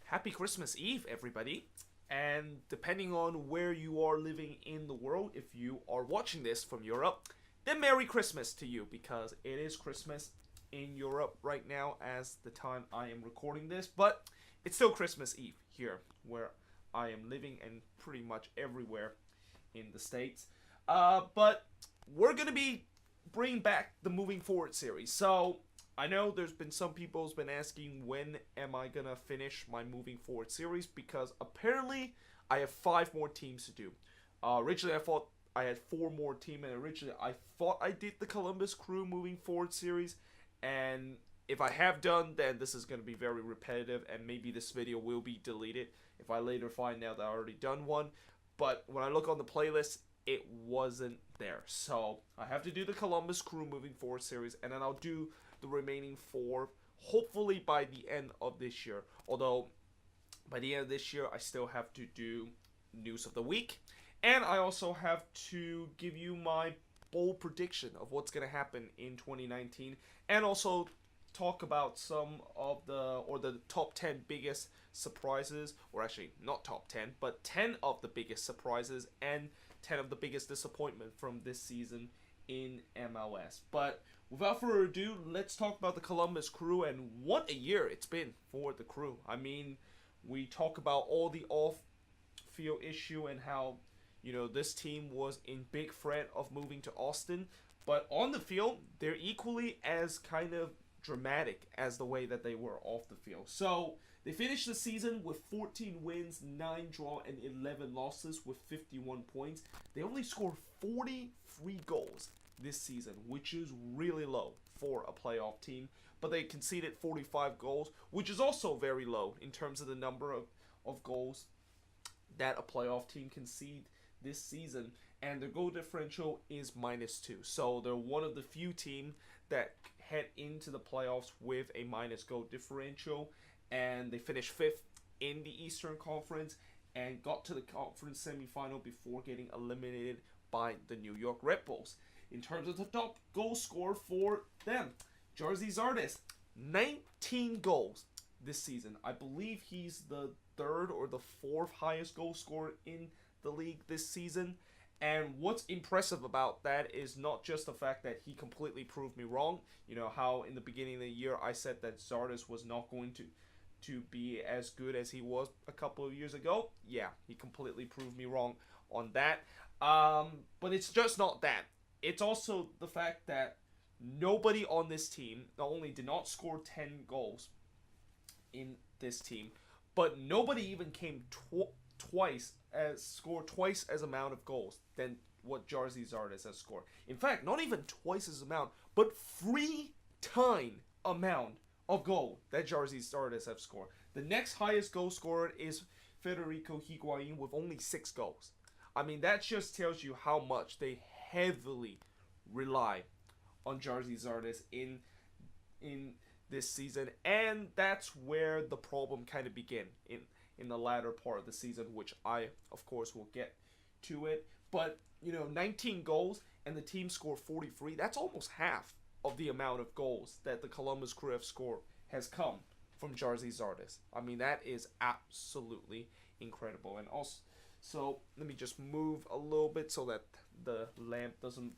Happy Christmas Eve, everybody. And depending on where you are living in the world, if you are watching this from Europe, then Merry Christmas to you because it is Christmas in Europe right now as the time I am recording this. But it's still Christmas Eve here where I am living and pretty much everywhere in the States. But we're going to be bringing back the Moving Forward series. So I know there's been some people who's been asking when am I gonna finish my Moving Forward series because apparently I have 5 more teams to do. Originally I thought I had 4 more teams, and originally I thought I did the Columbus Crew Moving Forward series, and if I have done, then this is gonna be very repetitive, and maybe this video will be deleted if I later find out that I already done one. But when I look on the playlist, it wasn't there, so I have to do the Columbus Crew Moving Forward series, and then I'll do the remaining 4 hopefully by the end of this year. Although by the end of this year I still have to do news of the week, and I also have to give you my bold prediction of what's going to happen in 2019, and also talk about some of the top 10 biggest surprises, or actually not top 10 but 10 of the biggest surprises and 10 of the biggest disappointment from this season in MLS. But without further ado, let's talk about the Columbus Crew and what a year it's been for the Crew. I mean, we talk about all the off-field issue and how, this team was in big threat of moving to Austin, but on the field, they're equally as kind of dramatic as the way that they were off the field. So they finished the season with 14 wins, 9 draw, and 11 losses with 51 points. They only scored 43 goals this season, which is really low for a playoff team. But they conceded 45 goals, which is also very low in terms of the number of goals that a playoff team concede this season. And their goal differential is -2. So they're one of the few teams that head into the playoffs with a minus goal differential. And they finished 5th in the Eastern Conference and got to the conference semifinal before getting eliminated by the New York Redbulls. In terms of the top goal scorer for them, Jerzy Zardes, 19 goals this season. I believe he's the 3rd or the 4th highest goal scorer in the league this season. And what's impressive about that is not just the fact that he completely proved me wrong. How in the beginning of the year I said that Zardes was not going to be as good as he was a couple of years ago. Yeah, he completely proved me wrong on that. But it's just not that. It's also the fact that nobody on this team not only did not score 10 goals in this team, but nobody even came scored twice as amount of goals than what Jerzy Zardes has scored. In fact, not even twice as amount, but 3 times amount of goal that Jerzy Zardes have scored. The next highest goal scorer is Federico Higuain with only 6 goals. I mean, that just tells you how much they heavily rely on Jerzy Zardes in this season, and that's where the problem kind of began in the latter part of the season, which I of course will get to it. But 19 goals and the team scored 43. That's almost half of the amount of goals that the Columbus Crew have scored has come from Jerzy Zardes. I mean, that is absolutely incredible. And also, so let me just move a little bit so that the lamp doesn't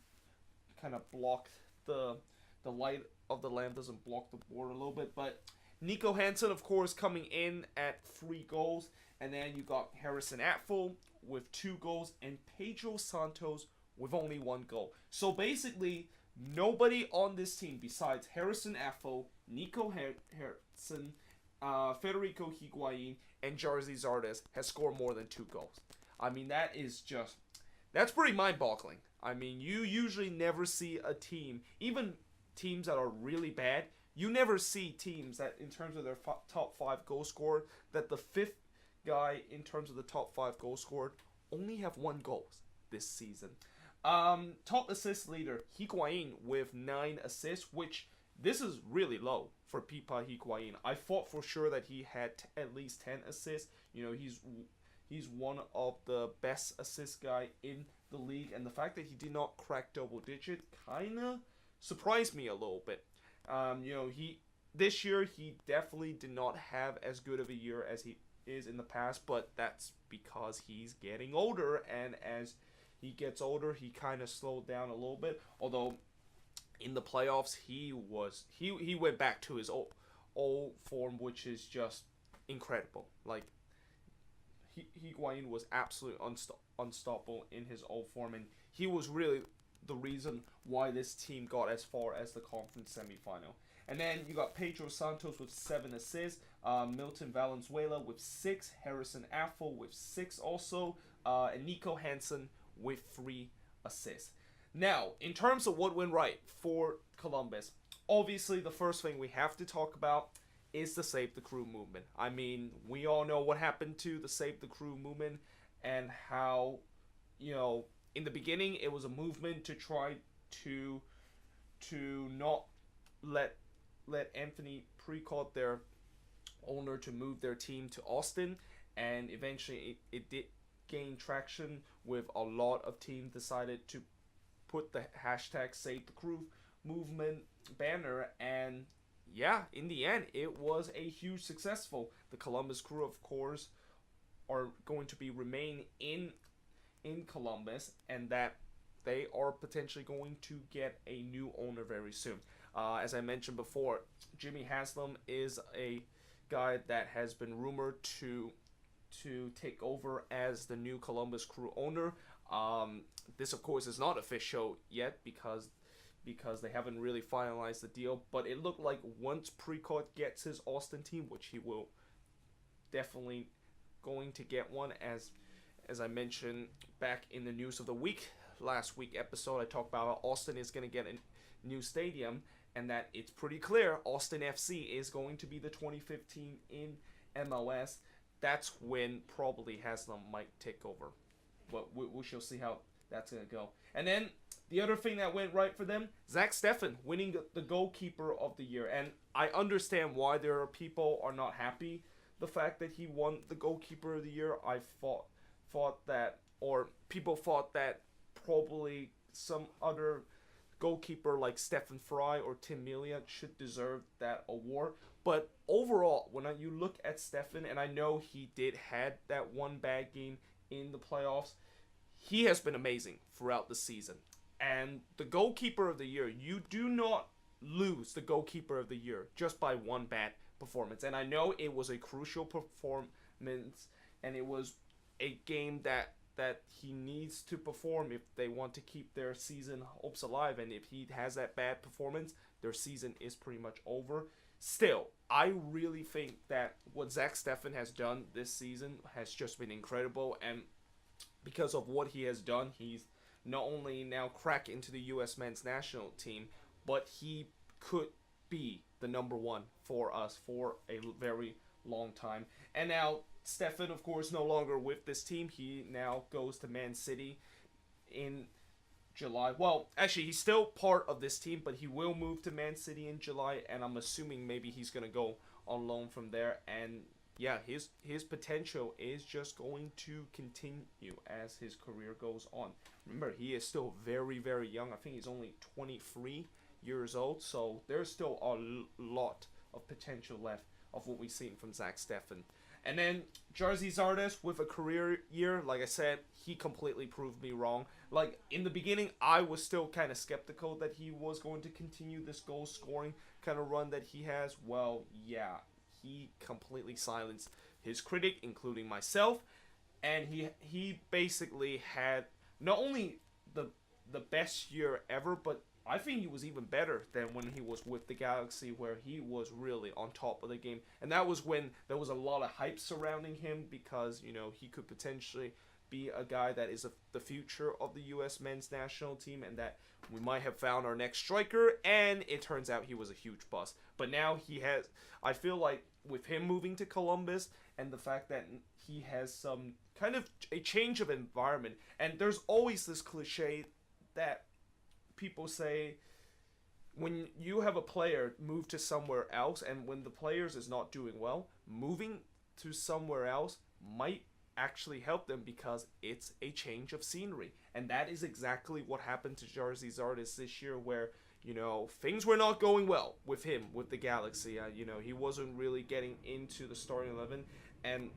kind of block the light of the lamp doesn't block the board a little bit. But Nico Hansen, of course, coming in at 3 goals, and then you got Harrison Atfel with 2 goals and Pedro Santos with only 1 goal. So basically, nobody on this team besides Harrison Atfel, Nico Hansen, Federico Higuain, and Jerzy Zardes has scored more than 2 goals. I mean, that's pretty mind-boggling. I mean, you usually never see a team, even teams that are really bad, you never see teams that in terms of their top 5 goal scorer, that the 5th guy in terms of the top 5 goal scored only have 1 goal this season. Top assist leader, Higuain with 9 assists, which this is really low for Pipa Higuain. I thought for sure that he had at least 10 assists. He's one of the best assist guy in the league, and the fact that he did not crack double digit kind of surprised me a little bit. this year he definitely did not have as good of a year as he is in the past, but that's because he's getting older, and as he gets older, he kind of slowed down a little bit. Although in the playoffs, he went back to his old form, which is just incredible. Like Higuain was absolutely unstoppable in his old form, and he was really the reason why this team got as far as the conference semifinal. And then you got Pedro Santos with 7 assists, Milton Valenzuela with 6, Harrison Affle with 6 also, and Nico Hansen with 3 assists. Now, in terms of what went right for Columbus, obviously the first thing we have to talk about is the Save the Crew movement. I mean, we all know what happened to the Save the Crew movement and how, in the beginning it was a movement to try to not let Anthony Precourt, their owner, to move their team to Austin, and eventually it did gain traction with a lot of teams decided to put the hashtag Save the Crew movement banner, and yeah, in the end it was a huge successful. The Columbus Crew, of course, are going to be remain in Columbus, and that they are potentially going to get a new owner very soon. As I mentioned before, Jimmy Haslam is a guy that has been rumored to take over as the new Columbus Crew owner. This, of course, is not official yet because they haven't really finalized the deal. But it looked like once Precourt gets his Austin team, which he will definitely going to get one, as I mentioned back in the news of the week, last week episode, I talked about how Austin is going to get a new stadium, and that it's pretty clear Austin FC is going to be the 2015 in MLS. That's when probably Haslam might take over. But we shall see how that's going to go. And then the other thing that went right for them, Zach Steffen winning the goalkeeper of the year. And I understand why there are people are not happy the fact that he won the goalkeeper of the year. I thought that, or people thought that probably some other goalkeeper like Stephen Fry or Tim Melia should deserve that award. But overall, when you look at Stephen, and I know he did had that one bad game in the playoffs, he has been amazing throughout the season. And the goalkeeper of the year, you do not lose the goalkeeper of the year just by one bad performance. And I know it was a crucial performance, and it was a game that he needs to perform if they want to keep their season hopes alive. And if he has that bad performance, their season is pretty much over. Still, I really think that what Zach Steffen has done this season has just been incredible. And because of what he has done, he's not only now cracked into the U.S. men's national team, but he could be the number one for us for a very long time. And now Steffen, of course, no longer with this team. He now goes to Man City in July. Well, actually, he's still part of this team, but he will move to Man City in July, and I'm assuming maybe he's going to go on loan from there. And yeah, his potential is just going to continue as his career goes on. Remember, he is still very, very young. I think he's only 23 years old, so there's still a lot of potential left of what we've seen from Zach Steffen. And then Jerzy Zardes with a career year, like I said, he completely proved me wrong. Like, in the beginning, I was still kind of skeptical that he was going to continue this goal-scoring kind of run that he has. Well, yeah, he completely silenced his critic, including myself, and he basically had not only the best year ever, but I think he was even better than when he was with the Galaxy, where he was really on top of the game. And that was when there was a lot of hype surrounding him because, he could potentially be a guy that is the future of the U.S. men's national team, and that we might have found our next striker, and it turns out he was a huge bust. But now I feel like with him moving to Columbus and the fact that he has some kind of a change of environment, and there's always this cliche that people say when you have a player move to somewhere else, and when the players is not doing well, moving to somewhere else might actually help them because it's a change of scenery. And that is exactly what happened to Jerzy Zardes this year, where things were not going well with him with the Galaxy. He wasn't really getting into the starting 11, and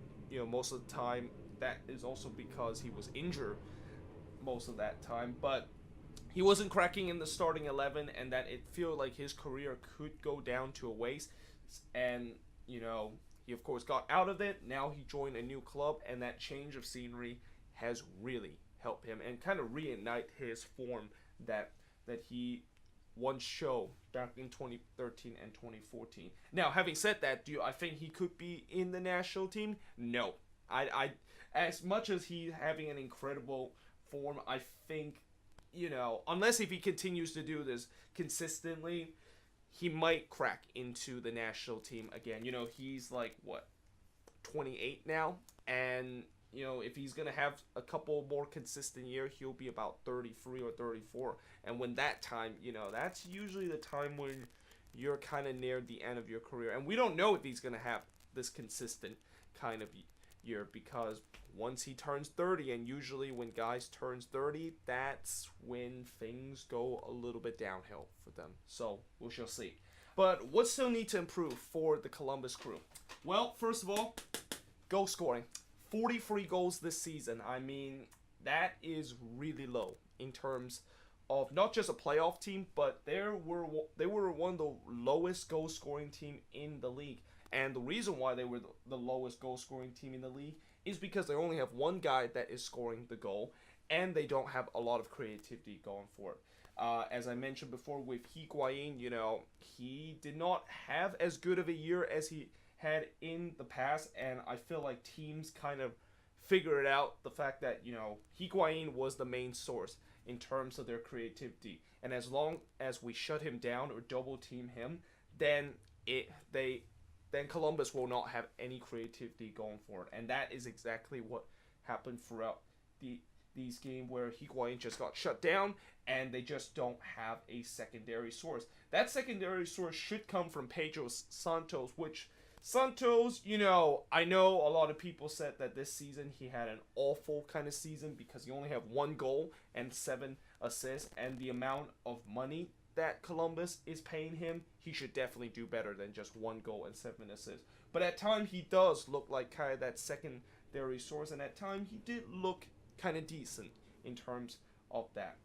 most of the time that is also because he was injured most of that time. But he wasn't cracking in the starting 11, and that it felt like his career could go down to a waste. And he of course got out of it. Now he joined a new club, and that change of scenery has really helped him and kind of reignite his form that he once showed back in 2013 and 2014. Now, having said that, do I think he could be in the national team? No. I as much as he's having an incredible form, I think unless if he continues to do this consistently, he might crack into the national team again. He's like, what, 28 now? And, if he's going to have a couple more consistent years, he'll be about 33 or 34. And when that time, that's usually the time when you're kind of near the end of your career. And we don't know if he's going to have this consistent kind of year, because once he turns 30, and usually when guys turns 30, that's when things go a little bit downhill for them. So we shall see. But what still need to improve for the Columbus Crew? Well, first of all, goal scoring. 43 goals this season. I mean, that is really low in terms of not just a playoff team, but they were one of the lowest goal scoring team in the league. And the reason why they were the lowest goal scoring team in the league is because they only have one guy that is scoring the goal, and they don't have a lot of creativity going for it. As I mentioned before with Higuain, he did not have as good of a year as he had in the past, and I feel like teams kind of figured out the fact that, Higuain was the main source in terms of their creativity. And as long as we shut him down or double team him, then Columbus will not have any creativity going for it. And that is exactly what happened throughout these games where Higuain just got shut down, and they just don't have a secondary source. That secondary source should come from Pedro Santos, which Santos, I know a lot of people said that this season he had an awful kind of season because he only had 1 goal and 7 assists, and the amount of money that Columbus is paying him, he should definitely do better than just 1 goal and 7 assists. But at times he does look like kind of that secondary source, and at times he did look kind of decent in terms of that.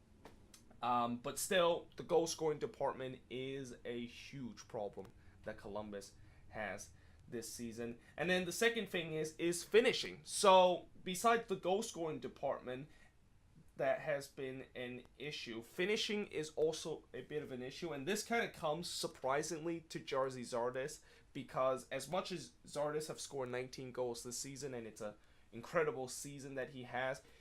But still, the goal scoring department is a huge problem that Columbus has this season. And then the second thing is finishing. So besides the goal scoring department that has been an issue, finishing is also a bit of an issue, and this kind of comes surprisingly to Jerzy Zardes, because as much as Zardes have scored 19 goals this season, and it's an incredible season that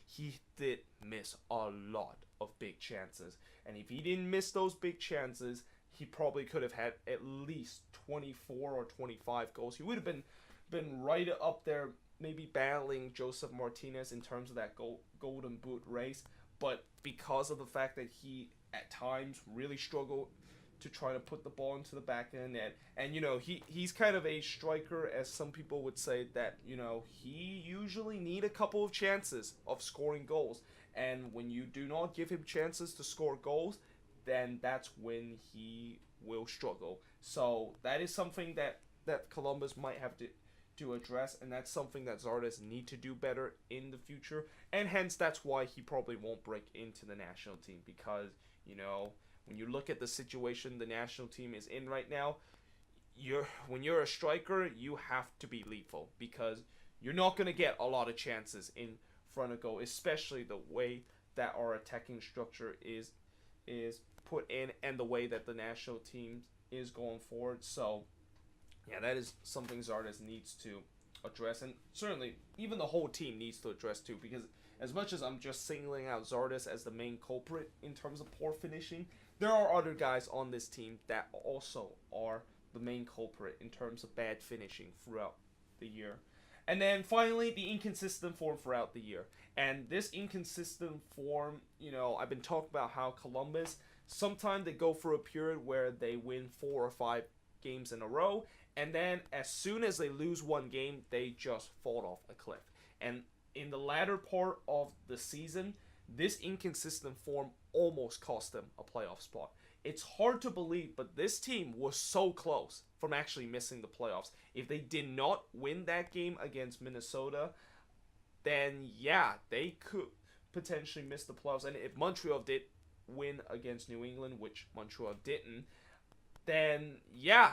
he did miss a lot of big chances. And if he didn't miss those big chances, he probably could have had at least 24 or 25 goals. He would have been right up there, maybe battling Joseph Martinez in terms of that golden boot race. But because of the fact that he at times really struggled to try to put the ball into the back of the net, and he's kind of a striker, as some people would say, that he usually need a couple of chances of scoring goals, and when you do not give him chances to score goals, then that's when he will struggle. So that is something that Columbus might have to address, and that's something that Zardes need to do better in the future, and hence that's why he probably won't break into the national team, because when you look at the situation the national team is in right now, when you're a striker, you have to be lethal, because you're not going to get a lot of chances in front of goal, especially the way that our attacking structure is put in, and the way that the national team is going forward. So yeah, that is something Zardes needs to address, and certainly even the whole team needs to address too, because as much as I'm just singling out Zardes as the main culprit in terms of poor finishing, there are other guys on this team that also are the main culprit in terms of bad finishing throughout the year. And then finally, the inconsistent form throughout the year. And this inconsistent form, I've been talking about how Columbus, sometimes they go through a period where they win 4 or 5 games in a row, and then as soon as they lose one game, they just fall off a cliff. And in the latter part of the season, this inconsistent form almost cost them a playoff spot. it's hard to believe, but this team was so close from actually missing the playoffs. If they did not win that game against Minnesota, then yeah, they could potentially miss the playoffs. And if Montreal did win against New England, which Montreal didn't, then yeah,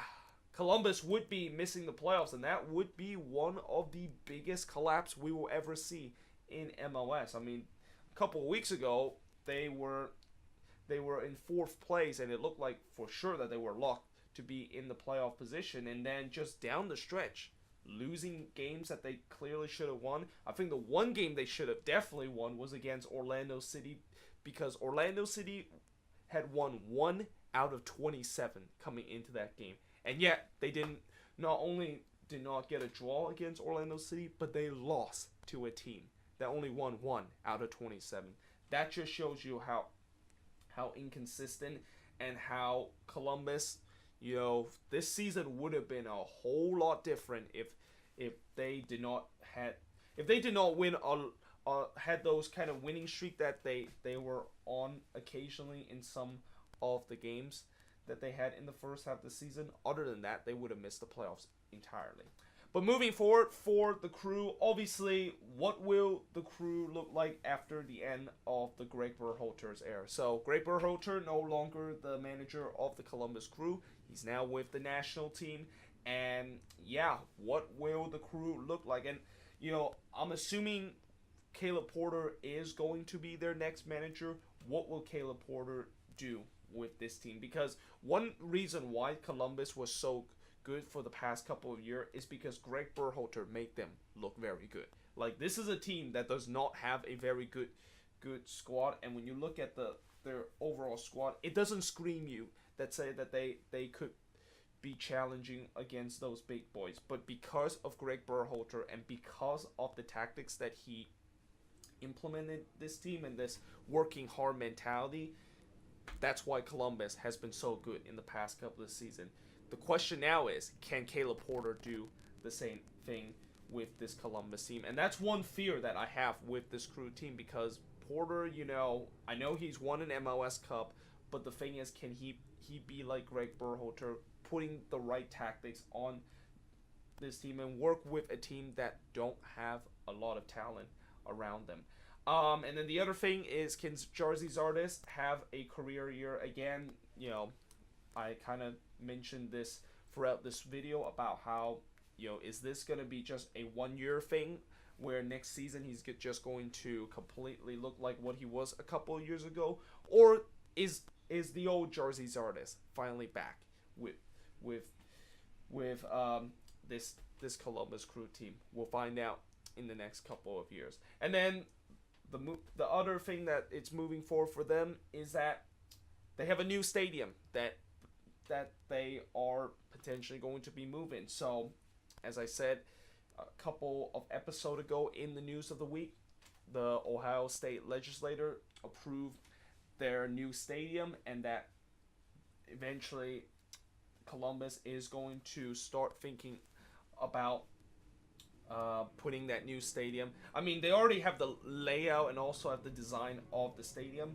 Columbus would be missing the playoffs, and that would be one of the biggest collapse we will ever see in MLS. I mean, a couple of weeks ago, they were in fourth place, and it looked like for sure that they were locked to be in the playoff position. And then just down the stretch, losing games that they clearly should have won. I think the one game they should have definitely won was against Orlando City, because Orlando City had won 1 out of 27 coming into that game. And yet, they not only did not get a draw against Orlando City, but they lost to a team that only won 1 out of 27. That just shows you how inconsistent and how Columbus, this season would have been a whole lot different if they did not win had those kind of winning streak that they were on occasionally in some of the games that they had in the first half of the season. Other than that, they would have missed the playoffs entirely. But moving forward for the Crew, obviously, what will the Crew look like after the end of the Greg Berhalter's era? So, Greg Berhalter, no longer the manager of the Columbus Crew. He's now with the national team. And, yeah, what will the Crew look like? And, I'm assuming Caleb Porter is going to be their next manager. What will Caleb Porter do with this team? Because one reason why Columbus was so good for the past couple of years is because Greg Berhalter made them look very good. Like, this is a team that does not have a very good squad, and when you look at their overall squad, it doesn't scream you that say that they could be challenging against those big boys. But because of Greg Berhalter and because of the tactics that he implemented this team and this working hard mentality, that's why Columbus has been so good in the past couple of seasons. The question now is, can Caleb Porter do the same thing with this Columbus team? And that's one fear that I have with this Crew team, because Porter, I know he's won an MLS Cup, but the thing is, can he be like Greg Berhalter, putting the right tactics on this team and work with a team that don't have a lot of talent around them? And then the other thing is, can Jarzy Zardes have a career year again? I kind of mentioned this throughout this video about how, is this going to be just a one-year thing where next season he's just going to completely look like what he was a couple of years ago? Or is the old Jarzy Zardes finally back with this Columbus Crew team? We'll find out in the next couple of years. And then the other thing that it's moving forward for them is that they have a new stadium that they are potentially going to be moving. So, as I said a couple of episodes ago in the news of the week, the Ohio State legislature approved their new stadium, and that eventually Columbus is going to start thinking about putting that new stadium. I mean, they already have the layout and also have the design of the stadium.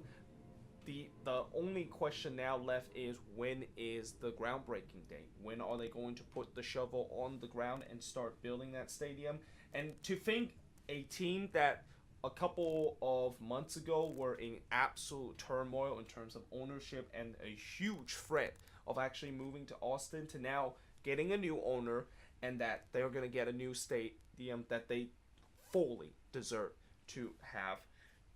The only question now left is, when is the groundbreaking date? When are they going to put the shovel on the ground and start building that stadium? And to think a team that a couple of months ago were in absolute turmoil in terms of ownership and a huge threat of actually moving to Austin, to now getting a new owner, and that they're going to get a new stadium that they fully deserve to have.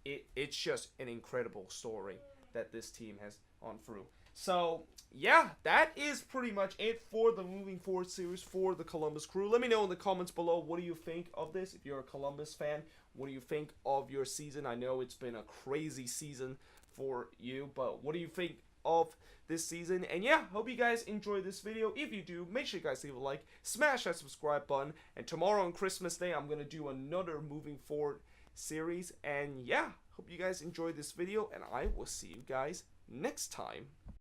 It's just an incredible story that this team has gone through. So, yeah, that is pretty much it for the Moving Forward series for the Columbus Crew. Let me know in the comments below, what do you think of this? If you're a Columbus fan, what do you think of your season? I know it's been a crazy season for you, but what do you think of this season? And yeah, hope you guys enjoyed this video. If you do, make sure you guys leave a like, smash that subscribe button, and tomorrow on Christmas Day, I'm going to do another Moving Forward series. And yeah, hope you guys enjoyed this video, and I will see you guys next time.